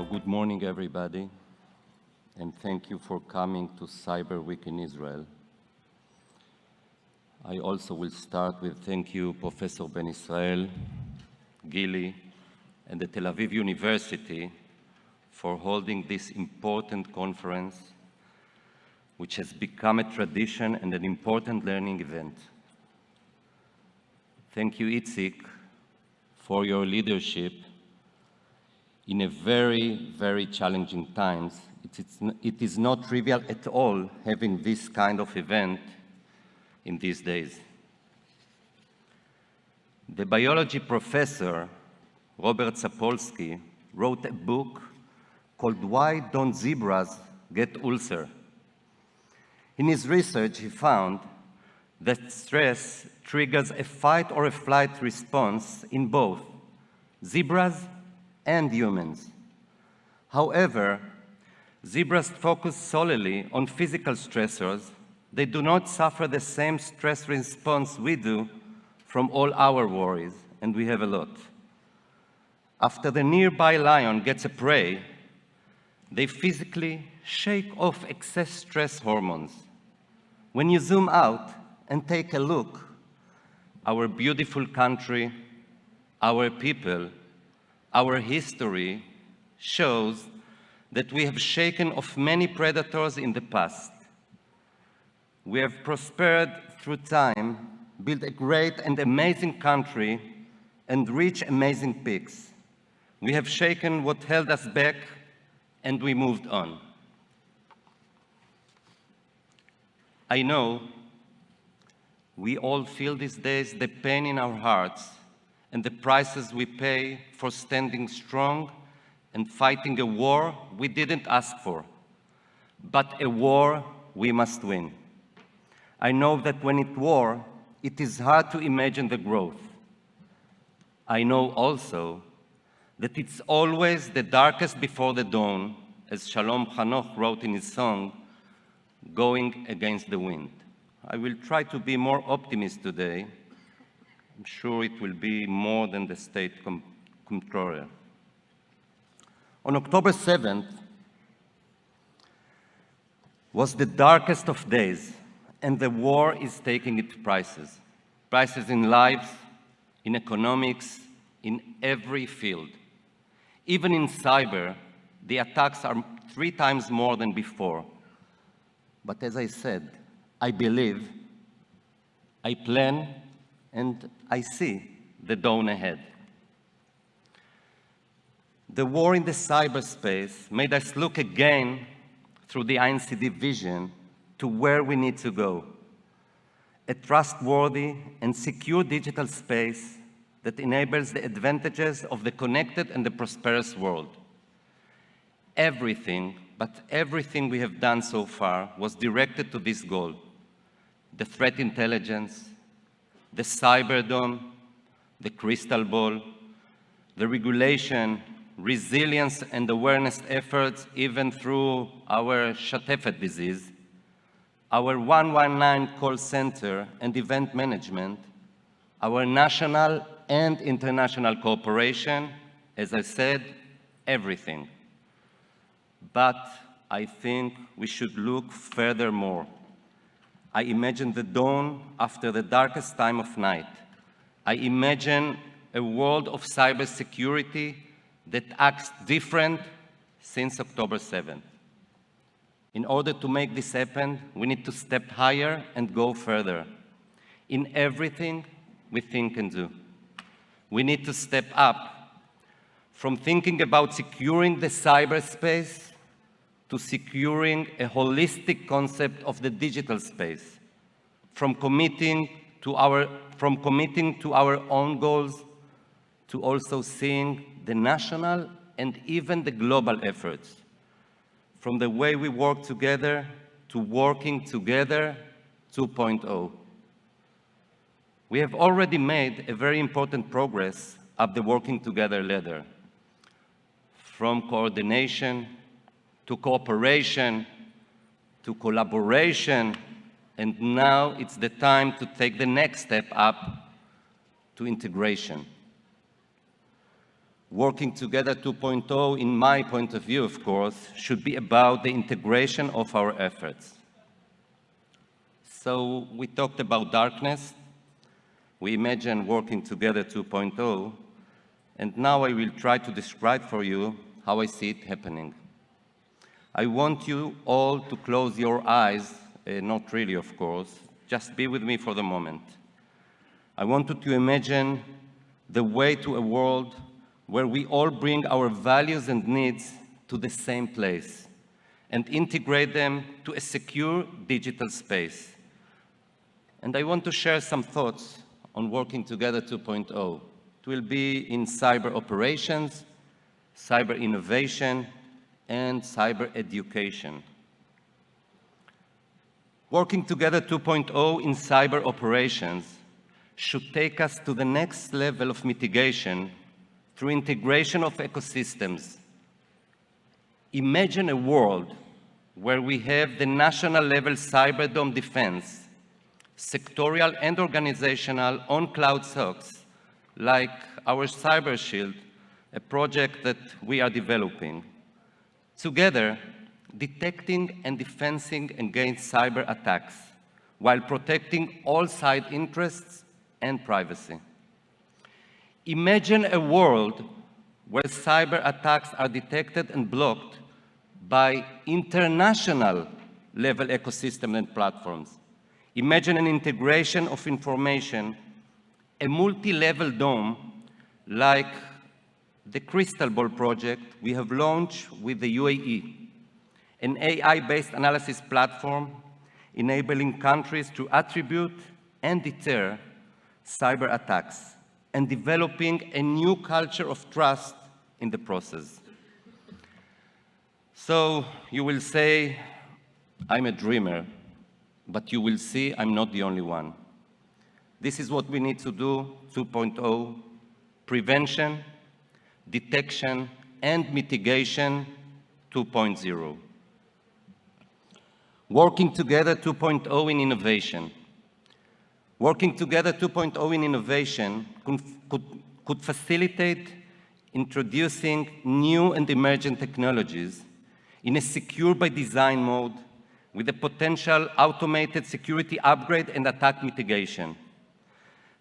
So good morning, everybody, and thank you for coming to Cyber Week in Israel. I also will start with thank you, Professor Ben Israel, Gili, and the Tel Aviv University for holding this important conference, which has become a tradition and an important learning event. Thank you, Itzik, for your leadership in a very, very challenging times. It is not trivial at all having this kind of event in these days. The biology professor, Robert Sapolsky, wrote a book called Why Don't Zebras Get Ulcer? In his research, he found that stress triggers a fight or a flight response in both zebras and humans. However, zebras focus solely on physical stressors. They do not suffer the same stress response we do from all our worries, and we have a lot. After the nearby lion gets a prey, they physically shake off excess stress hormones. When you zoom out and take a look, our beautiful country, our people, our history shows that we have shaken off many predators in the past. We have prospered through time, built a great and amazing country, and reached amazing peaks. We have shaken what held us back, and we moved on. I know we all feel these days the pain in our hearts and the prices we pay for standing strong and fighting a war we didn't ask for, but a war we must win. I know that when at war, it is hard to imagine the growth. I know also that it's always the darkest before the dawn, as Shalom Hanoch wrote in his song, Going Against the Wind. I will try to be more optimist today. I'm sure it will be more than the state comptroller. On October 7th was the darkest of days, and the war is taking its prices. Prices in lives, in economics, in every field. Even in cyber, the attacks are 3 times more than before. But as I said, I believe, I plan, and I see the dawn ahead. The war in the cyberspace made us look again through the INCD vision to where we need to go. A trustworthy and secure digital space that enables the advantages of the connected and the prosperous world. Everything, but everything we have done so far was directed to this goal. The threat intelligence, the Cyberdome, the crystal ball, the regulation, resilience and awareness efforts, even through our Shatefet disease, our 119 call center and event management, our national and international cooperation, as I said, everything. But I think we should look furthermore. I imagine the dawn after the darkest time of night. I imagine a world of cybersecurity that acts different since October 7th. In order to make this happen, we need to step higher and go further in everything we think and do. We need to step up from thinking about securing the cyberspace to securing a holistic concept of the digital space, from committing to our own goals to also seeing the national and even the global efforts, from the way we work together to working together 2.0. We have already made a very important progress up the working together ladder, from coordination to cooperation, to collaboration, and now it's the time to take the next step up to integration. Working Together 2.0, in my point of view, of course, should be about the integration of our efforts. So we talked about darkness. We imagine Working Together 2.0, and now I will try to describe for you how I see it happening. I want you all to close your eyes, not really, of course, just be with me for the moment. I want you to imagine the way to a world where we all bring our values and needs to the same place and integrate them to a secure digital space. And I want to share some thoughts on Working Together 2.0. It will be in cyber operations, cyber innovation, and cyber education. Working Together 2.0 in cyber operations should take us to the next level of mitigation through integration of ecosystems. Imagine a world where we have the national level cyberdome defense, sectorial and organizational on-cloud SOCs, like our Cyber Shield, a project that we are developing. Together, detecting and defending against cyber attacks, while protecting all side interests and privacy. Imagine a world where cyber attacks are detected and blocked by international level ecosystem and platforms. Imagine an integration of information, a multi-level dome like the Crystal Ball project we have launched with the UAE, an AI-based analysis platform enabling countries to attribute and deter cyber attacks, and developing a new culture of trust in the process. So you will say, I'm a dreamer, but you will see I'm not the only one. This is what we need to do, 2.0, prevention, detection, and mitigation, 2.0. Working Together 2.0 in innovation. Working Together 2.0 in innovation could facilitate introducing new and emerging technologies in a secure by design mode with a potential automated security upgrade and attack mitigation.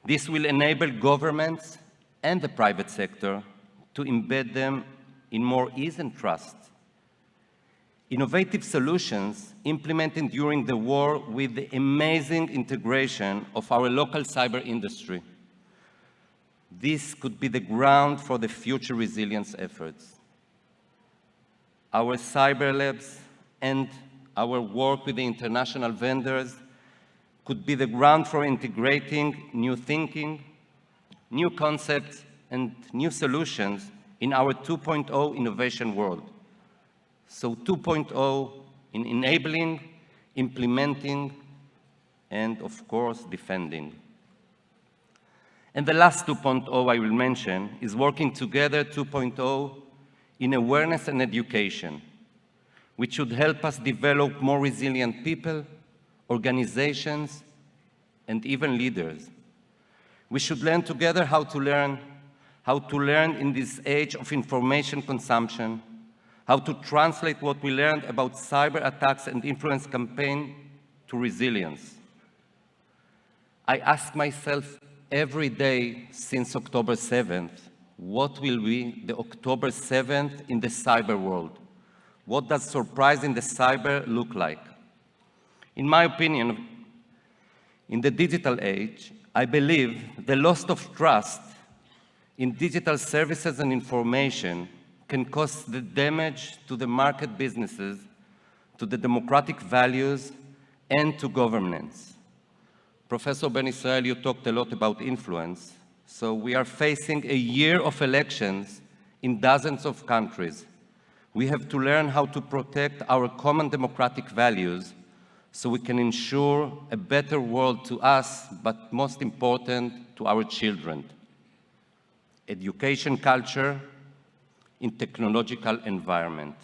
This will enable governments and the private sector to embed them in more ease and trust. Innovative solutions implemented during the war with the amazing integration of our local cyber industry. This could be the ground for the future resilience efforts. Our cyber labs and our work with the international vendors could be the ground for integrating new thinking, new concepts, and new solutions in our 2.0 innovation world. So 2.0 in enabling, implementing, and of course, defending. And the last 2.0 I will mention is Working Together 2.0 in awareness and education, which should help us develop more resilient people, organizations, and even leaders. We should learn together how to learn in this age of information consumption, how to translate what we learned about cyber attacks and influence campaign to resilience. I ask myself every day since October 7th, what will be the October 7th in the cyber world? What does surprise in the cyber look like? In my opinion, in the digital age, I believe the loss of trust in digital services and information can cause the damage to the market businesses, to the democratic values, and to governance. Professor Ben Israel, you talked a lot about influence. So we are facing a year of elections in dozens of countries. We have to learn how to protect our common democratic values so we can ensure a better world to us, but most important, to our children. Education culture in technological environment.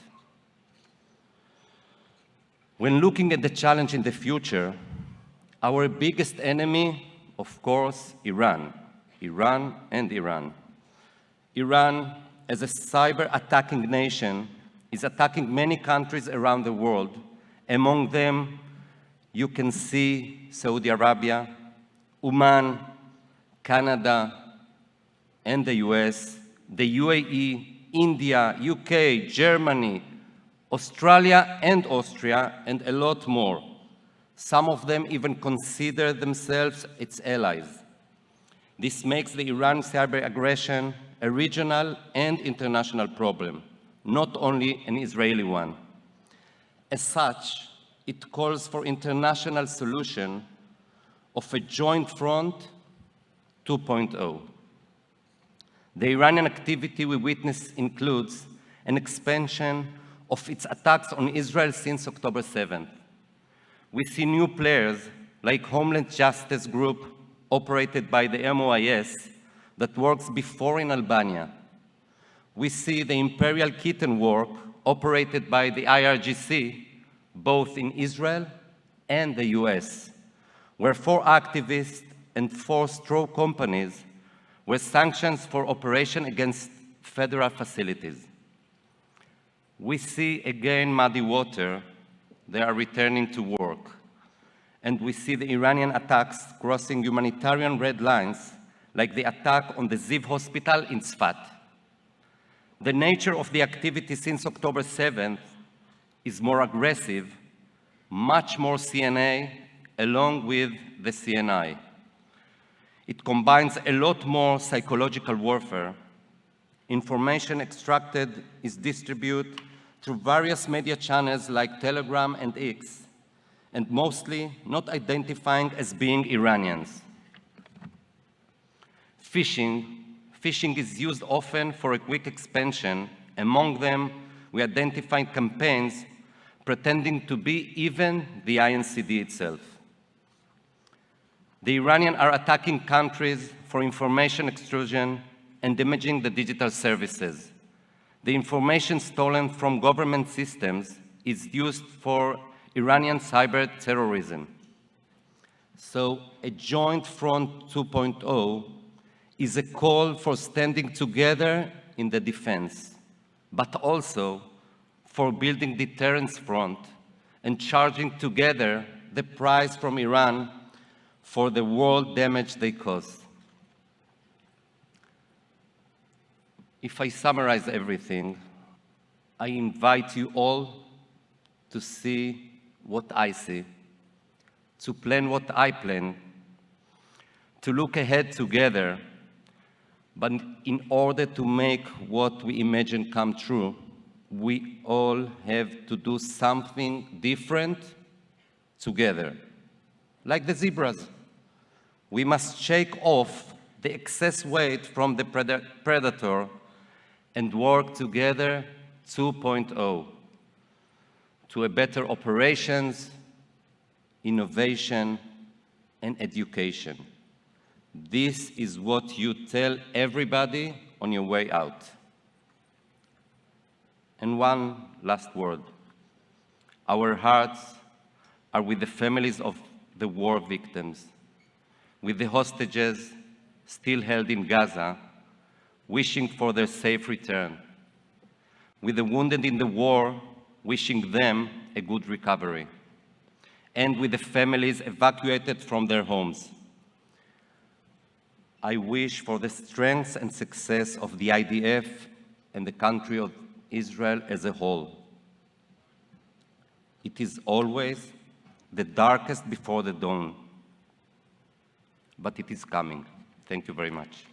When looking at the challenge in the future, our biggest enemy, of course, Iran. Iran. Iran as a cyber-attacking nation, is attacking many countries around the world. Among them, you can see Saudi Arabia, Oman, Canada, and the US, the UAE, India, UK, Germany, Australia and Austria, and a lot more. Some of them even consider themselves its allies. This makes the Iran cyber aggression a regional and international problem, not only an Israeli one. As such, it calls for international solution of a joint front 2.0. The Iranian activity we witness includes an expansion of its attacks on Israel since October 7th. We see new players like Homeland Justice Group operated by the MOIS that works before in Albania. We see the Imperial Kitten work operated by the IRGC both in Israel and the US, where 4 activists and 4 straw companies were sanctioned for operation against federal facilities. We see again muddy water. They are returning to work. And we see the Iranian attacks crossing humanitarian red lines, like the attack on the Ziv hospital in Sfat. The nature of the activity since October 7th is more aggressive, much more CNA, along with the CNI. It combines a lot more psychological warfare. Information extracted is distributed through various media channels like Telegram and X, and mostly not identifying as being Iranians. Phishing is used often for a quick expansion. Among them, we identify campaigns pretending to be even the INCD itself. The Iranians are attacking countries for information extrusion and damaging the digital services. The information stolen from government systems is used for Iranian cyber terrorism. So a joint front 2.0 is a call for standing together in the defense, but also for building deterrence front and charging together the price from Iran for the world damage they cause. If I summarize everything, I invite you all to see what I see, to plan what I plan, to look ahead together, but in order to make what we imagine come true, we all have to do something different together. Like the zebras, we must shake off the excess weight from the predator and work together 2.0 to a better operations, innovation, and education. This is what you tell everybody on your way out. And one last word. Our hearts are with the families of the war victims, with the hostages still held in Gaza, wishing for their safe return, with the wounded in the war, wishing them a good recovery, and with the families evacuated from their homes. I wish for the strength and success of the IDF and the country of Israel as a whole. It is always the darkest before the dawn, but it is coming. Thank you very much.